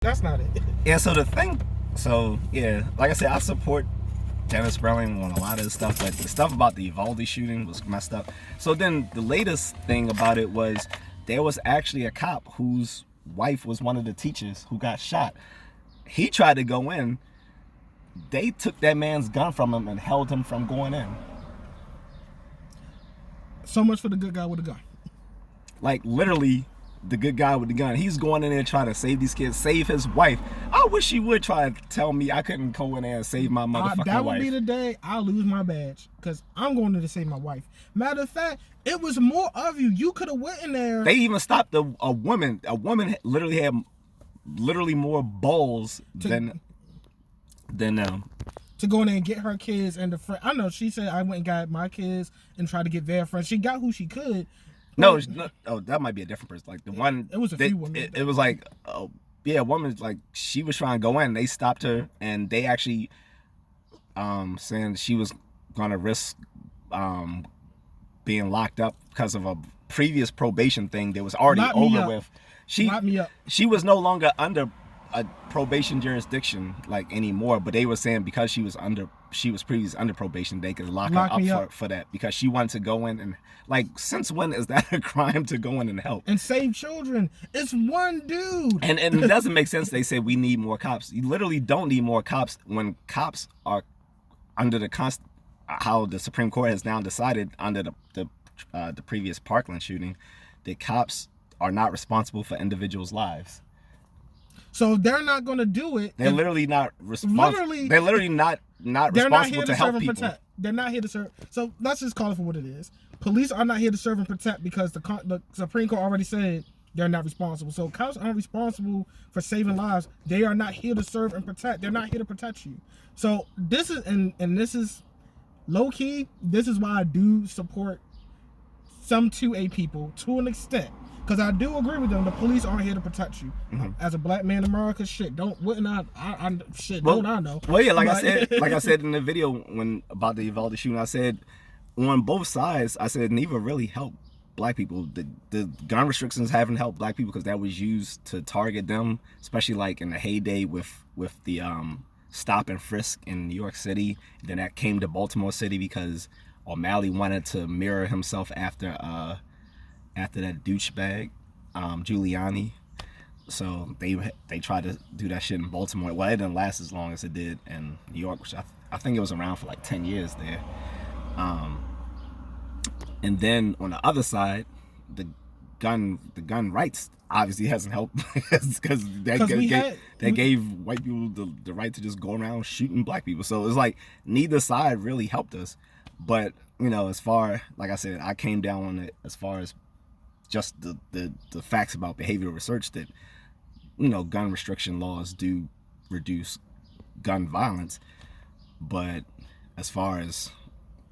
That's not it. Yeah, so like I said, I support Dennis Browning on a lot of this stuff, but the stuff about the Uvalde shooting was messed up. So then the latest thing about it was there was actually a cop whose wife was one of the teachers who got shot. He tried to go in. They took that man's gun from him and held him from going in. So much for the good guy with a gun. Like, literally, the good guy with the gun. He's going in there trying to save these kids, save his wife. I wish he would try to tell me I couldn't go in there and save my motherfucking wife. That would be the day I lose my badge, because I'm going in to save my wife. Matter of fact, it was more of you. You could have went in there. They even stopped a woman. A woman literally had more balls than to go in there and get her kids and the friend. I know she said I went and got my kids and tried to get their friends. She got who she could. No, that might be a different person. Like the one, it was a few women. It was like, a woman, like she was trying to go in. They stopped her, and they actually, saying she was gonna risk, being locked up because of a previous probation thing that was already over with. She was no longer under a probation jurisdiction like anymore, but they were saying because she was previously under probation, they could lock her up for that, because she wanted to go in and, like, since when is that a crime to go in and help and save children? It's one dude. And it doesn't make sense. They say we need more cops. You literally don't need more cops when cops are under how the Supreme Court has now decided under the previous Parkland shooting, that cops are not responsible for individuals' lives. So they're not going to do it. They're literally not responsible. They're literally not responsible to help people. Protect. They're not here to serve. So let's just call it for what it is. Police are not here to serve and protect, because the Supreme Court already said they're not responsible. So cops aren't responsible for saving lives. They are not here to serve and protect. They're not here to protect you. So this is and this is low key. This is why I do support some 2A people to an extent. Because I do agree with them. The police aren't here to protect you. Mm-hmm. As a black man in America, don't I know? Well, yeah, like I said in the video about the Uvalde shooting, I said on both sides, I said neither really help black people. The gun restrictions haven't helped black people because that was used to target them, especially like in the heyday with the stop and frisk in New York City. Then that came to Baltimore City because O'Malley wanted to mirror himself after that douchebag, Giuliani. So they tried to do that shit in Baltimore. Well, it didn't last as long as it did in New York, which I think it was around for like 10 years there. And then on the other side, the gun rights obviously hasn't helped because they gave white people the right to just go around shooting black people. So it's like neither side really helped us. But as far, like I said, I came down on it as far as just the facts about behavioral research that gun restriction laws do reduce gun violence, but as far as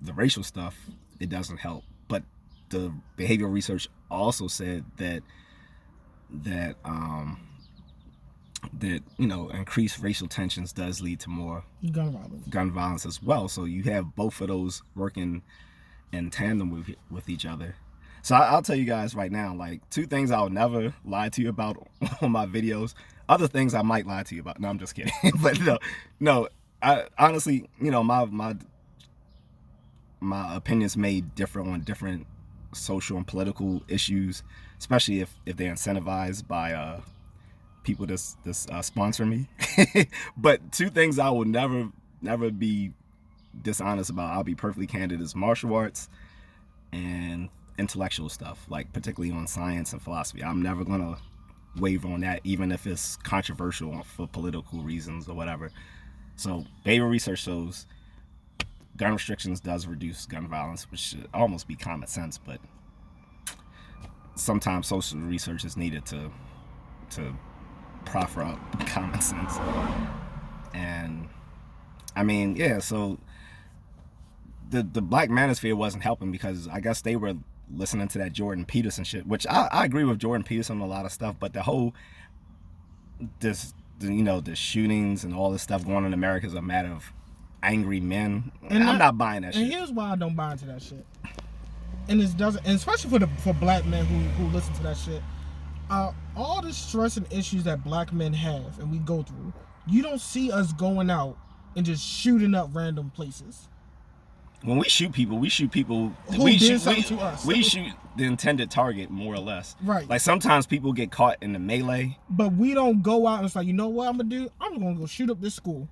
the racial stuff, it doesn't help. But the behavioral research also said that increased racial tensions does lead to more gun violence as well. So you have both of those working in tandem with each other. So I'll tell you guys right now, like, 2 things I would never lie to you about on my videos. Other things I might lie to you about. No, I'm just kidding. But no. I honestly, my opinions may differ on different social and political issues, especially if they're incentivized by people that's sponsor me. But 2 things I will never be dishonest about, I'll be perfectly candid, is martial arts and intellectual stuff, like particularly on science and philosophy. I'm never gonna waver on that, even if it's controversial for political reasons or whatever. So behavioral research shows gun restrictions does reduce gun violence, which should almost be common sense, but sometimes social research is needed to proffer up common sense. And I mean, yeah, so the black manosphere wasn't helping because I guess they were listening to that Jordan Peterson shit, which I agree with Jordan Peterson on a lot of stuff, but the whole the shootings and all this stuff going on in America is a matter of angry men, and I'm not buying that shit. And here's why I don't buy into that shit. And it doesn't, and especially for black men who listen to that shit. all the stress and issues that black men have and we go through, you don't see us going out and just shooting up random places. When we shoot people who we did shoot something to us. We shoot the intended target, more or less. Right. Like sometimes people get caught in the melee. But we don't go out and it's like, you know what I'm gonna do? I'm gonna go shoot up this school.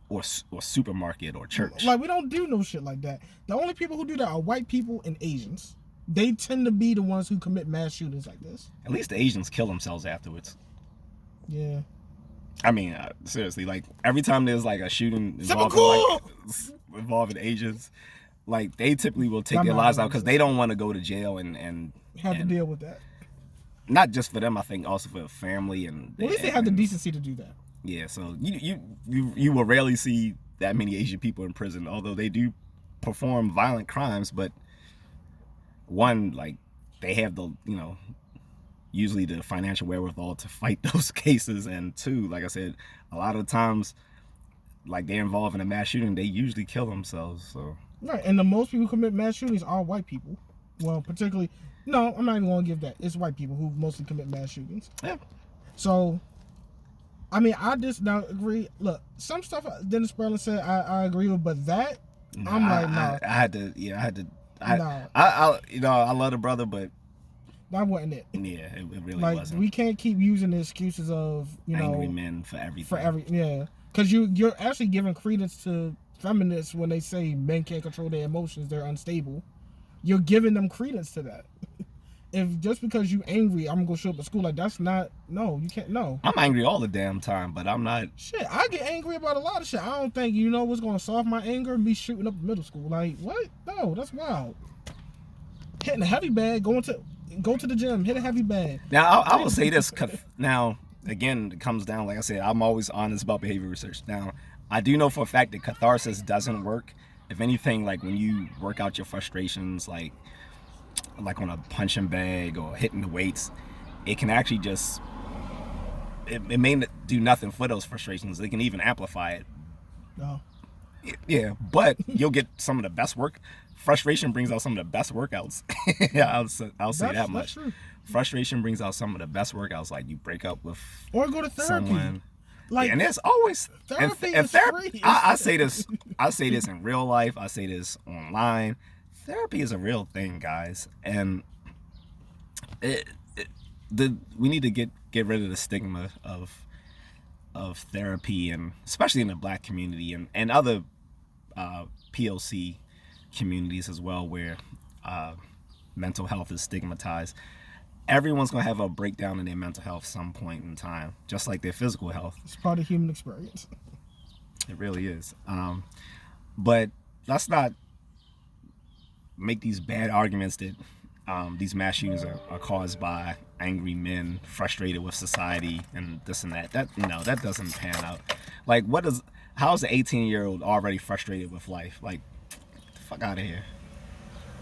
Or supermarket or church. Like, we don't do no shit like that. The only people who do that are white people and Asians. They tend to be the ones who commit mass shootings like this. At least the Asians kill themselves afterwards. Yeah. I mean, seriously, like every time there's like a shooting involving Asians, like they typically will take their lives out because they don't want to go to jail and have to deal with that. Not just for them, I think also for the family and. Well, at least they have the decency to do that. Yeah, so you will rarely see that many Asian people in prison, although they do perform violent crimes. But one, like they have the usually the financial wherewithal to fight those cases, and two, like I said, a lot of times, like they're involved in a mass shooting, they usually kill themselves. So right, and the most people who commit mass shootings are white people. Well, particularly, no, I'm not even going to give that. It's white people who mostly commit mass shootings. Yeah. So, I mean, I just don't agree. Look, some stuff Dennis Sperling said I agree with, but that I'm like, no. I had to. I love the brother, but that wasn't it. Yeah, it really like, wasn't. We can't keep using the excuses of angry men for everything. Yeah, because you're actually giving credence to feminists when they say men can't control their emotions, they're unstable. You're giving them credence to that. If just because you angry, I'm gonna go show up at school, like that's not. No, you can't. No. I'm angry all the damn time, but I'm not. Shit, I get angry about a lot of shit. I don't think what's gonna solve my anger. Me shooting up middle school, like what? No, that's wild. Hitting a heavy bag, go to the gym, hit a heavy bag. Now I will say this. Now again, it comes down. Like I said, I'm always honest about behavior research. Now I do know for a fact that catharsis doesn't work. If anything, like when you work out your frustrations, like on a punching bag or hitting the weights, it can actually just it may do nothing for those frustrations. It can even amplify it. No. Yeah, but you'll get some of the best work. Frustration brings out some of the best workouts. Yeah, I'll say that much. True. Frustration brings out some of the best workouts. Like you break up with or go to therapy. Someone. Like, and there's always therapy. I say this. I say this in real life. I say this online. Therapy is a real thing, guys, and we need to get rid of the stigma of therapy, and especially in the Black community and other POC communities as well, where mental health is stigmatized. Everyone's gonna have a breakdown in their mental health some point in time, just like their physical health. It's part of human experience. It really is. But let's not make these bad arguments that these mass shootings are caused by angry men frustrated with society and this and that. That doesn't pan out. Like, how's an 18-year-old already frustrated with life? Like, get the fuck out of here.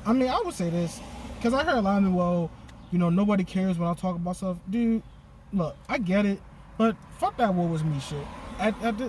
I mean, I would say this because I heard a lot of people, nobody cares when I talk about stuff. Dude, look, I get it, but fuck that "woe was me" shit.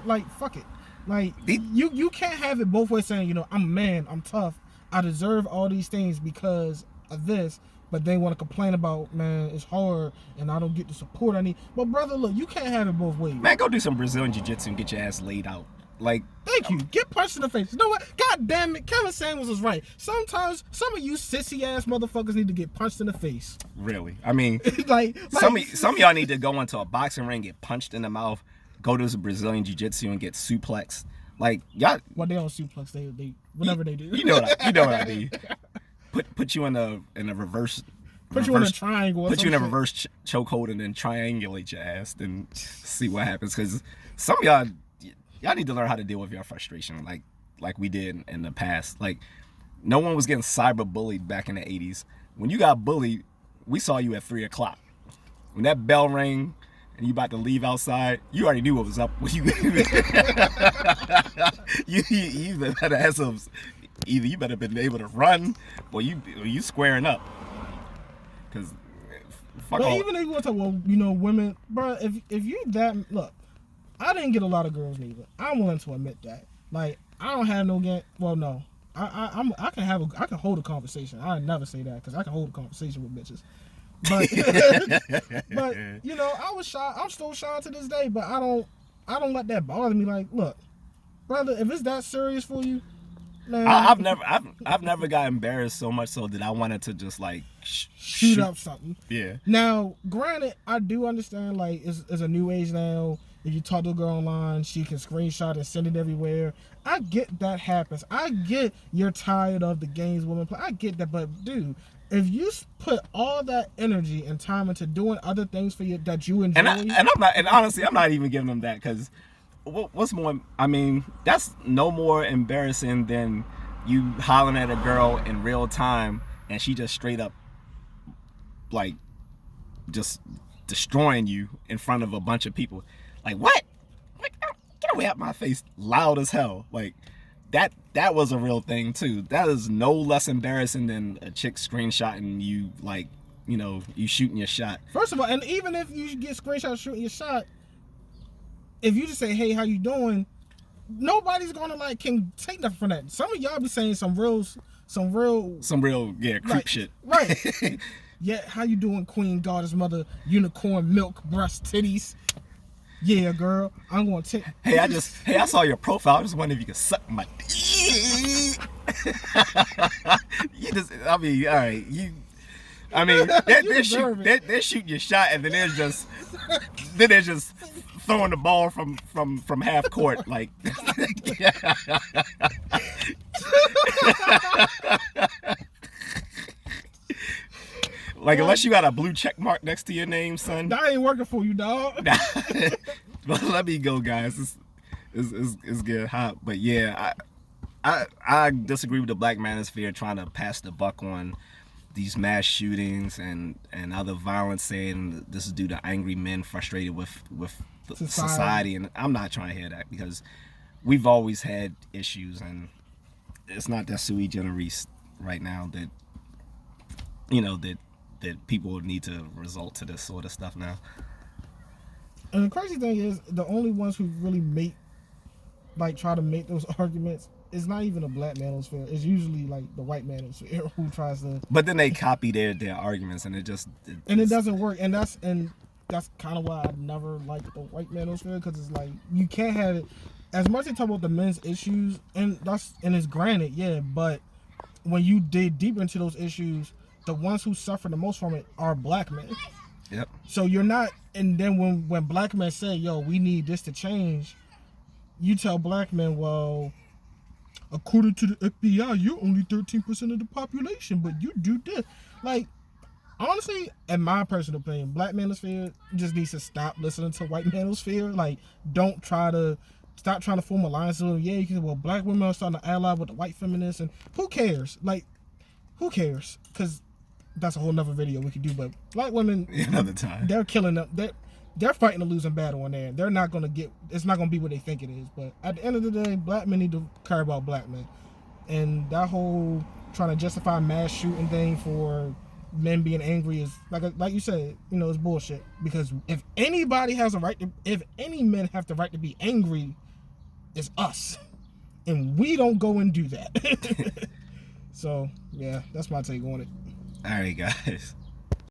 Like, fuck it. Like, you can't have it both ways, saying, I'm a man, I'm tough, I deserve all these things because of this, but they want to complain about, man, it's hard and I don't get the support I need. But brother, look, you can't have it both ways. Man, go do some Brazilian jiu-jitsu and get your ass laid out. Like, thank you. Get punched in the face. You know what? God damn it, Kevin Samuels was right. Sometimes some of you sissy ass motherfuckers need to get punched in the face. Really? I mean, like some of y'all need to go into a boxing ring, get punched in the mouth, go to some Brazilian jiu-jitsu and get suplexed. Like, y'all. Well, they don't suplex. They whatever they do. You know what I mean. Put you in a reverse. Put you in a triangle. Put you in a reverse chokehold and then triangulate your ass and see what happens. Because some of y'all need to learn how to deal with your frustration, like we did in the past. Like, no one was getting cyber bullied back in the 80s. When you got bullied, we saw you at 3:00. When that bell rang and you about to leave outside, you already knew what was up with you. You better have some. Either you better been able to run, or you squaring up. Cause fuck but all. Even if you want to talk, women, bro. If you look, I didn't get a lot of girls neither. I'm willing to admit that. Like, I don't have no game. Well, no, I can hold a conversation. I never say that because I can hold a conversation with bitches. But but you know, I was shy. I'm still shy to this day, but I don't let that bother me. Like, look, brother, if it's that serious for you, man, I've never got embarrassed so much so that I wanted to just like shoot up something. Yeah. Now, granted, I do understand, like, it's a new age now. If you talk to a girl online, she can screenshot and send it everywhere. I get that happens. I get you're tired of the games women play. I get that, but dude, if you put all that energy and time into doing other things for you that you enjoy, and honestly, I'm not even giving them that, because what's more? I mean, that's no more embarrassing than you hollering at a girl in real time and she just straight up like just destroying you in front of a bunch of people. Like, what? Like, get away out my face, loud as hell. Like, that was a real thing too. That is no less embarrassing than a chick screenshotting you, like, you know, you shooting your shot. First of all, and even if you get screenshots shooting your shot, if you just say, hey, how you doing, nobody's gonna like can take nothing from that. Some of y'all be saying some real creep like, shit. Right. Yeah, how you doing, queen, goddess, mother, unicorn, milk, breast, titties? Yeah, girl, I'm gonna take. Hey, I saw your profile. I just wondered if you could suck my dick. All right, they're shooting your shot, and then they're just throwing the ball from half court, like. Like, unless you got a blue check mark next to your name, son. That ain't working for you, dog. But let me go, guys. It's getting hot. But yeah, I disagree with the Black Manosphere trying to pass the buck on these mass shootings and other violence, saying this is due to angry men frustrated with society. And I'm not trying to hear that, because we've always had issues, and it's not that sui generis right now that, you know, that people need to resort to this sort of stuff now. And the crazy thing is, the only ones who really try to make those arguments is not even a Black manosphere. It's usually like the white manosphere who tries to. But then they copy their arguments, and it doesn't work. And that's kind of why I never liked the white manosphere, because it's like you can't have it. As much as they talk about the men's issues, and it's granted, yeah, but when you dig deep into those issues, the ones who suffer the most from it are Black men. Yep. So you're not, and then when Black men say, yo, we need this to change, you tell Black men, well, according to the FBI, you're only 13% of the population, but you do this. Like, honestly, in my personal opinion, Black manosphere just needs to stop listening to white manosphere. Like, stop trying to form alliances with them. Yeah, because, well, Black women are starting to ally with the white feminists, and who cares? Like, who cares? Because that's a whole nother video we could do. But Black women, another time, they're killing them. They're fighting a losing battle in there. They're not gonna it's not gonna be what they think it is. But at the end of the day, Black men need to care about Black men. And that whole trying to justify mass shooting thing for men being angry is, like you said, you know, it's bullshit. Because if anybody has a right to, if any men have the right to be angry, it's us, and we don't go and do that. So yeah, that's my take on it. All right, guys.